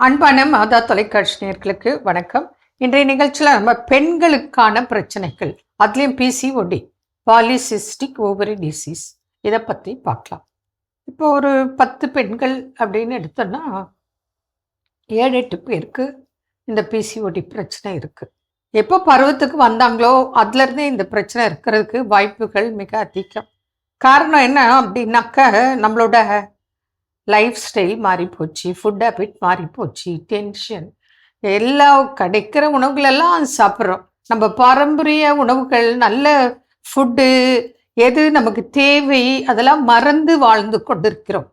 அன்பான மாதா தொலைக்காட்சி நேயர்களுக்கு வணக்கம். இன்றைய நிகழ்ச்சியில் நம்ம பெண்களுக்கான பிரச்சனைகள், அதுலேயும் பிசிஓடி, பாலிசிஸ்டிக் ஓவரி டிசீஸ், இதை பற்றி பார்க்கலாம். இப்போ ஒரு 10 பெண்கள் அப்படின்னு எடுத்தோன்னா 7-8 பேருக்கு இந்த பிசிஓடி பிரச்சனை இருக்குது. எப்போ பருவத்துக்கு வந்தாங்களோ அதுலேருந்தே இந்த பிரச்சனை இருக்கிறதுக்கு வாய்ப்புகள் மிக அதிகம். காரணம் என்ன அப்படின்னாக்க, நம்மளோட லைஃப் ஸ்டைல் மாறி போச்சு, ஃபுட் ஹேபிட் மாறி போச்சு, டென்ஷன், எல்லா கிடைக்கிற உணவுகளெல்லாம் சாப்பிட்றோம். நம்ம பாரம்பரிய உணவுகள், நல்ல ஃபுட்டு, எது நமக்கு தேவை, அதெல்லாம் மறந்து வாழ்ந்து கொண்டிருக்கிறோம்.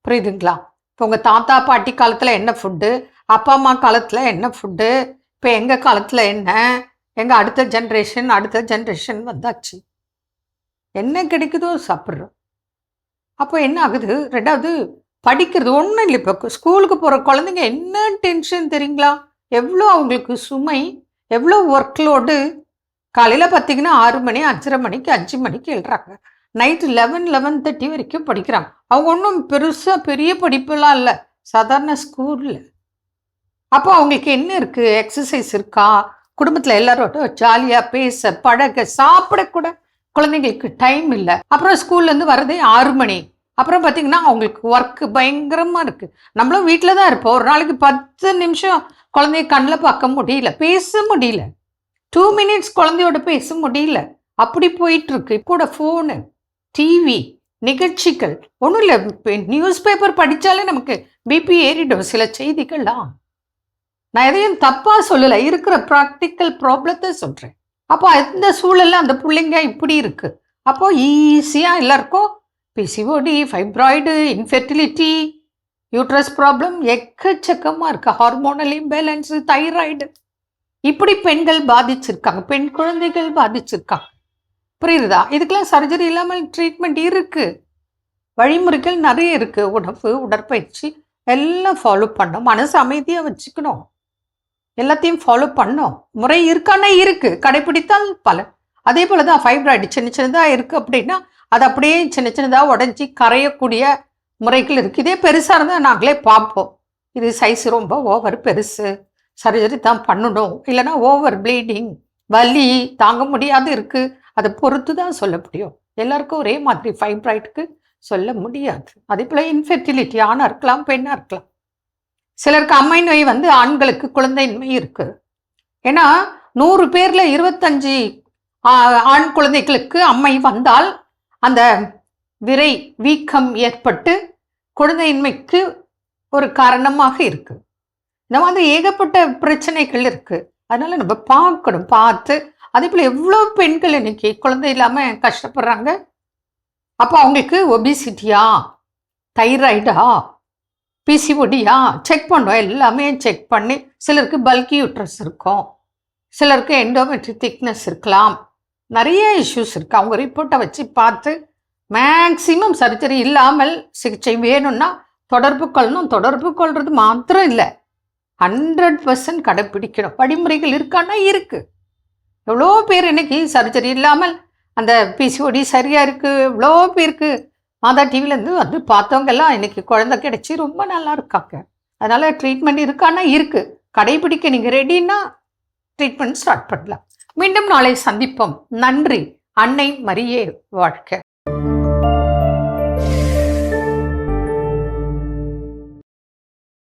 புரியுதுங்களா? இப்போ உங்கள் தாத்தா பாட்டி காலத்தில் என்ன ஃபுட்டு, அப்பா அம்மா காலத்தில் என்ன ஃபுட்டு, இப்போ எங்கள் காலத்தில் என்ன, எங்கள் அடுத்த ஜென்ரேஷன் வந்தாச்சு. என்ன கிடைக்குதோ சாப்பிட்றோம். அப்போ என்ன ஆகுது? ரெண்டாவது, படிக்கிறது ஒன்றும் இல்லை. இப்போ ஸ்கூலுக்கு போகிற குழந்தைங்க என்ன டென்ஷன் தெரியுங்களா? எவ்வளோ அவங்களுக்கு சுமை, எவ்வளோ ஒர்க் லோடு. காலையில் பார்த்தீங்கன்னா 6 மணி, 5:30 மணிக்கு 5 மணிக்கு எழுறாங்க. நைட்டு 11-11:30 வரைக்கும் படிக்கிறாங்க. அவங்க ஒன்றும் பெரிய படிப்புலாம் இல்லை, சாதாரண ஸ்கூலில். அப்போ அவங்களுக்கு என்ன இருக்குது? எக்ஸசைஸ் இருக்கா? குடும்பத்தில் எல்லாரோட ஜாலியாக பேச, பழக, சாப்பிடக்கூட குழந்தைங்களுக்கு டைம் இல்லை. அப்புறம் ஸ்கூல்லேருந்து வரதே 6 மணி. அப்புறம் பார்த்தீங்கன்னா அவங்களுக்கு ஒர்க்கு பயங்கரமாக இருக்குது. நம்மளும் வீட்டில் தான் இருப்போம். ஒரு நாளைக்கு 10 நிமிஷம் குழந்தைய கண்ணில் பார்க்க முடியல, பேச முடியல. 2 மினிட்ஸ் குழந்தையோட பேச முடியல. அப்படி போயிட்டுருக்கு. கூட ஃபோனு, டிவி, நிகழ்ச்சிகள். ஒன்றும் இல்லை, நியூஸ் பேப்பர் படித்தாலே நமக்கு பிபி ஏறிடும் சில செய்திகள்லாம். நான் எதையும் தப்பாக சொல்லலை, இருக்கிற ப்ராக்டிக்கல் ப்ராப்ளத்தை சொல்கிறேன். அப்போ அந்த சூழலில் அந்த பிள்ளைங்க இப்படி இருக்குது. அப்போ ஈஸியாக எல்லாருக்கும் PCOD, fibroid, infertility, uterus problem எக்கச்சக்கமாக இருக்குது. ஹார்மோனல் இம்பேலன்ஸு, தைராய்டு, இப்படி பெண்கள் பாதிச்சிருக்காங்க, பெண் குழந்தைகள் பாதிச்சிருக்காங்க. புரியுதா? இதுக்கெல்லாம் சர்ஜரி இல்லாமல் ட்ரீட்மெண்ட் இருக்குது. வழிமுறைகள் நிறைய இருக்குது. உணவு, உடற்பயிற்சி எல்லாம் ஃபாலோ பண்ணணும். மனசு அமைதியாக வச்சுக்கணும். எல்லாத்தையும் ஃபாலோ பண்ணோம். முறை இருக்கானே இருக்குது, கடைப்பிடித்தால் பலன். அதே போல் தான் ஃபைப்ராய்டு சின்னதாக இருக்குது அப்படின்னா அது அப்படியே சின்னதாக உடஞ்சி கரையக்கூடிய முறைகள் இருக்குது. இதே பெருசாக இருந்தால் நாங்களே பார்ப்போம், இது சைஸ் ரொம்ப ஓவர் பெருசு, சர்ஜரி தான் பண்ணணும், இல்லைனா ஓவர் ப்ளீடிங், வலி தாங்க முடியாது இருக்குது. அதை பொறுத்து தான் சொல்ல முடியும். எல்லாருக்கும் ஒரே மாதிரி ஃபைப்ராய்டுக்கு சொல்ல முடியாது. அதே போல் இன்ஃபெர்டிலிட்டி, ஆணாக இருக்கலாம், பெண்ணாக இருக்கலாம். சிலருக்கு அம்மை நோய் ஆண்களுக்கு குழந்தையின்மை இருக்குது. ஏன்னா 100 பேரில் 25 ஆண் குழந்தைகளுக்கு அம்மை வந்தால் அந்த விரை வீக்கம் ஏற்பட்டு குழந்தையின்மைக்கு ஒரு காரணமாக இருக்குது. இந்த மாதிரி ஏகப்பட்ட பிரச்சனைகள் இருக்குது. அதனால் நம்ம பார்க்கணும். பார்த்து அதே போல் எவ்வளோ பெண்கள் இன்னைக்கு குழந்தை இல்லாமல் கஷ்டப்படுறாங்க. அப்போ அவங்களுக்கு ஒபிசிட்டியா, தைராய்டா, பிசிஓடியா செக் பண்ணோம். எல்லாமே செக் பண்ணி, சிலருக்கு பல்கி யூட்ரஸ் இருக்கும், சிலருக்கு எண்டோமெட்ரி திக்னஸ் இருக்கலாம், நிறைய இஷ்யூஸ் இருக்குது. அவங்க ரிப்போர்ட்டை வச்சு பார்த்து மேக்சிமம் சர்ஜரி இல்லாமல் சிகிச்சை வேணும்னா தொடர்பு கொள்ளணும். தொடர்பு கொள்வது மாத்திரம் இல்லை, 100% கடைப்பிடிக்கணும். வழிமுறைகள் இருக்கான்னா இருக்குது. எவ்வளோ பேர் இன்னைக்கு சர்ஜரி இல்லாமல் அந்த பிசிஓடி சரியாக இருக்குது. எவ்வளோ பேருக்கு மாதா டிவிலேருந்து பார்த்தவங்க எல்லாம் இன்னைக்கு குழந்தை கிடைச்சி ரொம்ப நல்லா இருக்காங்க. அதனால் ட்ரீட்மெண்ட் இருக்கான்னா இருக்குது. கடைபிடிக்க நீங்கள் ரெடின்னா ட்ரீட்மெண்ட் ஸ்டார்ட் பண்ணலாம். மீண்டும் நாளை சந்திப்போம். நன்றி. அன்னை மரியே வாழ்க.